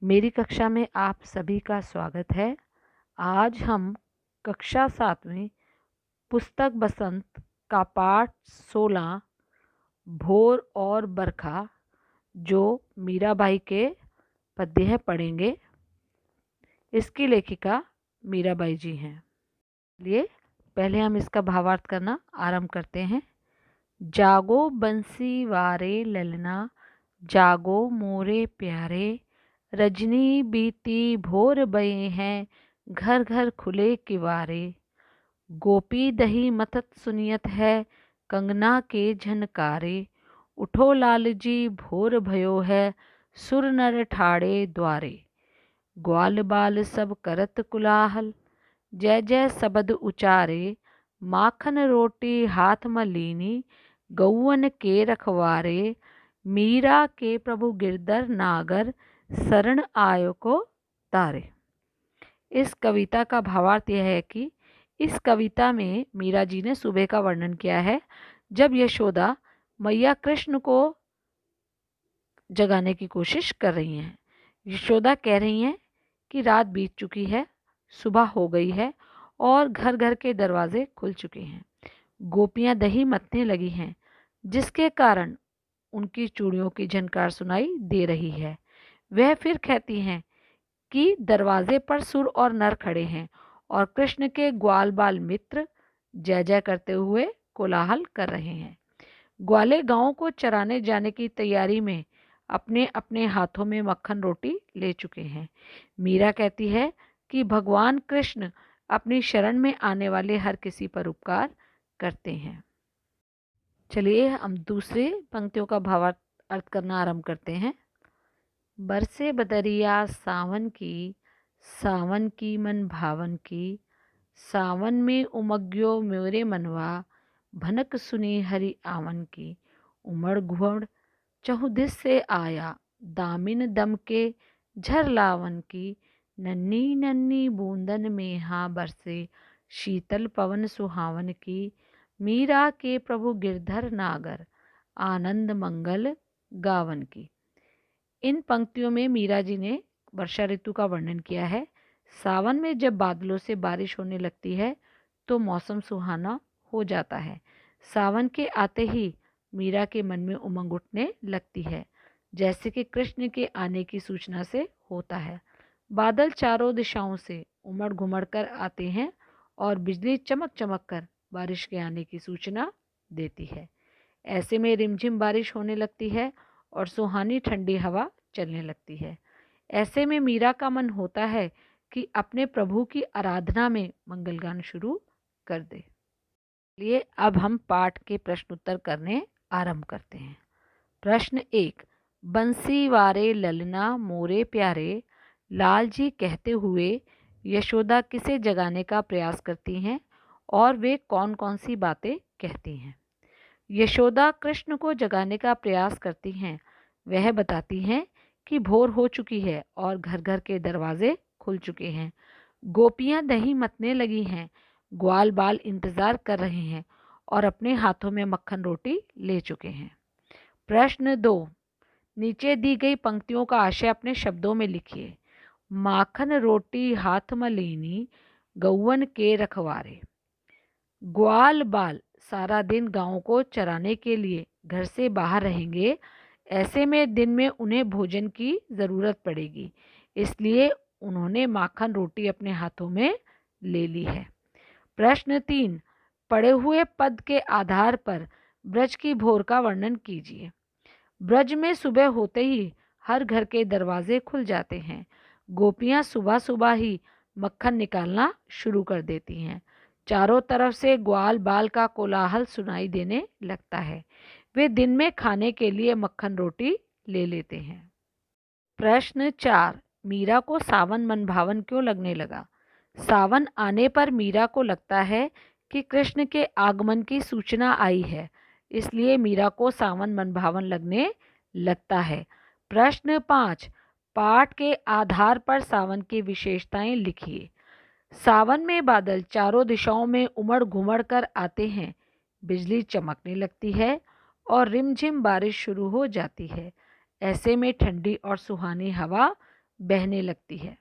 मेरी कक्षा में आप सभी का स्वागत है। आज हम कक्षा 7वीं पुस्तक बसंत का पाठ 16 भोर और बरखा जो मीराबाई के पद्य है पढ़ेंगे। इसकी लेखिका मीराबाई जी हैं। लिए पहले हम इसका भावार्थ करना आरंभ करते हैं। जागो बंसी वारे ललना, जागो मोरे प्यारे, रजनी बीती भोर बये हैं, घर घर खुले किवारे। गोपी दही मथत सुनियत है, कंगना के झनकारे। उठो लालजी भोर भयो है, सुर नर ठाड़े द्वारे। ग्वाल बाल सब करत कुलाहल, जय जय शब्द उचारे। माखन रोटी हाथ मलीनी, गौवन के रखवारे। मीरा के प्रभु गिरधर नागर, शरण आयो को तारे। इस कविता का भावार्थ यह है कि इस कविता में मीरा जी ने सुबह का वर्णन किया है, जब यशोदा मैया कृष्ण को जगाने की कोशिश कर रही हैं। यशोदा कह रही हैं कि रात बीत चुकी है, सुबह हो गई है और घर घर के दरवाजे खुल चुके हैं। गोपियां दही मथने लगी हैं, जिसके कारण उनकी चूड़ियों की झनकार सुनाई दे रही है। वह फिर कहती हैं कि दरवाजे पर सुर और नर खड़े हैं और कृष्ण के ग्वाल बाल मित्र जय जय करते हुए कोलाहल कर रहे हैं। ग्वाले गांव को चराने जाने की तैयारी में अपने अपने हाथों में मक्खन रोटी ले चुके हैं। मीरा कहती है कि भगवान कृष्ण अपनी शरण में आने वाले हर किसी पर उपकार करते हैं। चलिए हम दूसरे पंक्तियों का भावार्थ अर्थ करना आरंभ करते हैं। बरसे बदरिया सावन की मन भावन की, सावन में उमग्यो मेरे मनवा, भनक सुनी हरि आवन की। उमड़ घुमड़ चहुदिस से आया, दामिन दम के झर लावन की। नन्ही नन्ही बूंदन में हाँ बरसे, शीतल पवन सुहावन की। मीरा के प्रभु गिरधर नागर, आनंद मंगल गावन की। इन पंक्तियों में मीरा जी ने वर्षा ऋतु का वर्णन किया है। सावन में जब बादलों से बारिश होने लगती है तो मौसम सुहाना हो जाता है। सावन के आते ही मीरा के मन में उमंग उठने लगती है, जैसे कि कृष्ण के आने की सूचना से होता है। बादल चारों दिशाओं से उमड़ घुमड़ कर आते हैं और बिजली चमक चमक कर बारिश के आने की सूचना देती है। ऐसे में रिमझिम बारिश होने लगती है और सुहानी ठंडी हवा चलने लगती है। ऐसे में मीरा का मन होता है कि अपने प्रभु की आराधना में मंगलगान शुरू कर दे। लिए अब हम पाठ के प्रश्न उत्तर करने आरंभ करते हैं। प्रश्न 1, बंसी वारे ललना मोरे प्यारे, लाल जी कहते हुए यशोदा किसे जगाने का प्रयास करती हैं और वे कौन कौन सी बातें कहती हैं। यशोदा कृष्ण को जगाने का प्रयास करती हैं। वह बताती हैं कि भोर हो चुकी है और घर घर के दरवाजे खुल चुके हैं। गोपियां दही मथने लगी हैं, ग्वाल बाल इंतजार कर रहे हैं और अपने हाथों में मक्खन रोटी ले चुके हैं। प्रश्न 2, नीचे दी गई पंक्तियों का आशय अपने शब्दों में लिखिए। माखन रोटी हाथ मलीनी, गौवन के रखवारे। ग्वाल बाल सारा दिन गांव को चराने के लिए घर से बाहर रहेंगे। ऐसे में दिन में उन्हें भोजन की ज़रूरत पड़ेगी, इसलिए उन्होंने माखन रोटी अपने हाथों में ले ली है। प्रश्न 3, पढ़े हुए पद के आधार पर ब्रज की भोर का वर्णन कीजिए। ब्रज में सुबह होते ही हर घर के दरवाजे खुल जाते हैं। गोपियां सुबह सुबह ही मक्खन निकालना शुरू कर देती हैं। चारों तरफ से ग्वाल बाल का कोलाहल सुनाई देने लगता है। वे दिन में खाने के लिए मक्खन रोटी ले लेते हैं। प्रश्न 4, मीरा को सावन मन भावन क्यों लगने लगा। सावन आने पर मीरा को लगता है कि कृष्ण के आगमन की सूचना आई है, इसलिए मीरा को सावन मन भावन लगने लगता है। प्रश्न 5, पाठ के आधार पर सावन की विशेषताएं लिखिए। सावन में बादल चारों दिशाओं में उमड़ घुमड़ कर आते हैं, बिजली चमकने लगती है और रिमझिम बारिश शुरू हो जाती है। ऐसे में ठंडी और सुहानी हवा बहने लगती है।